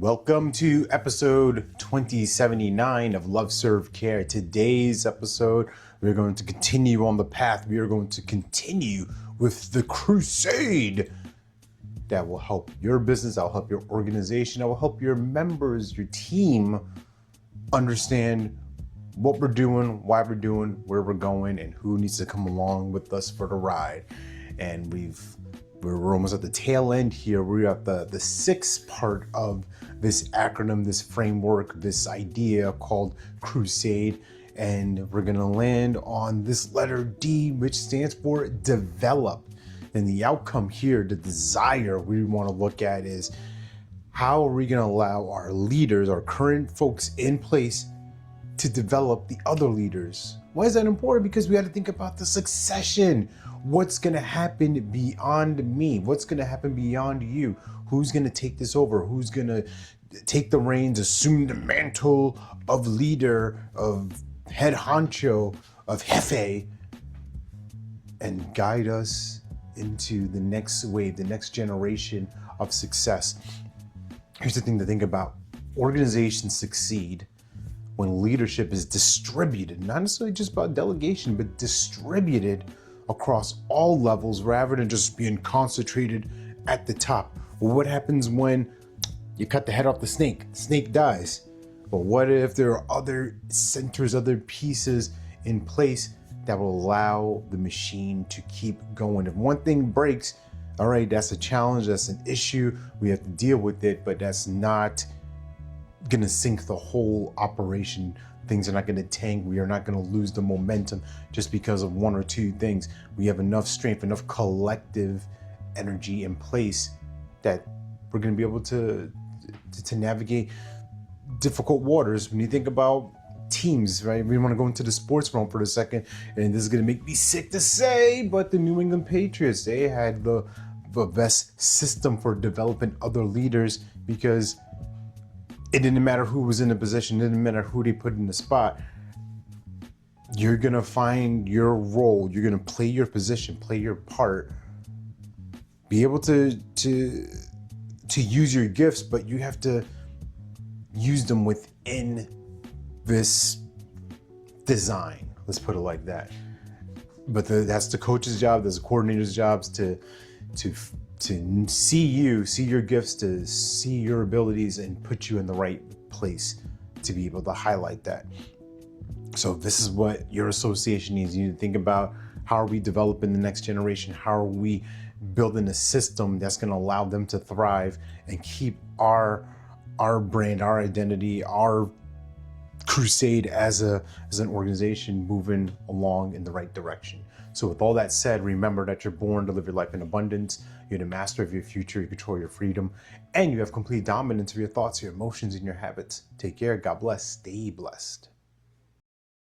Welcome to episode 2079 of Love, Serve, Care. Today's episode, we're going to continue on the path. We are going to continue with the crusade that will help your business, that will help your organization, that will help your members, your team understand what we're doing, why we're doing, where we're going, and who needs to come along with us for the ride. And we're almost at the tail end here. We're at the sixth part of this acronym, this framework, this idea called C.R.U.S.A.D.E. And we're gonna land on this letter D, which stands for develop. And the outcome here, the desire we wanna look at is how are we gonna allow our leaders, our current folks in place to develop the other leaders? Why is that important? Because we got to think about the succession. What's going to happen beyond me? What's going to happen beyond you? Who's going to take this over? Who's going to take the reins, assume the mantle of leader, of head honcho, of jefe, and guide us into the next wave, the next generation of success? Here's the thing to think about. Organizations succeed when leadership is distributed, not necessarily just about delegation, but distributed across all levels rather than just being concentrated at the top. Well, what happens when you cut the head off the snake? The snake dies. But what if there are other centers, other pieces in place that will allow the machine to keep going? If one thing breaks, all right, that's a challenge, that's an issue, we have to deal with it, but that's not gonna sink the whole operation. Things are not gonna tank. We are not gonna lose the momentum just because of one or two things. We have enough strength, enough collective energy in place that we're gonna be able to navigate difficult waters. When you think about teams, right? We wanna go into the sports realm for a second, and this is gonna make me sick to say, but the New England Patriots, they had the best system for developing other leaders because it didn't matter who was in the position, it didn't matter who they put in the spot. You're gonna find your role, you're gonna play your position, play your part, be able to use your gifts, but you have to use them within this design. Let's put it like that. But that's the coach's job, that's the coordinator's jobs to see your gifts, to see your abilities and put you in the right place to be able to highlight that. So this is what your association needs. You need to think about, how are we developing the next generation? How are we building a system that's going to allow them to thrive and keep our brand, our identity, our crusade as an organization moving along in the right direction. So with all that said, remember that you're born to live your life in abundance. You're the master of your future. You control your freedom, and you have complete dominance of your thoughts, your emotions, and your habits. Take care. God bless. Stay blessed.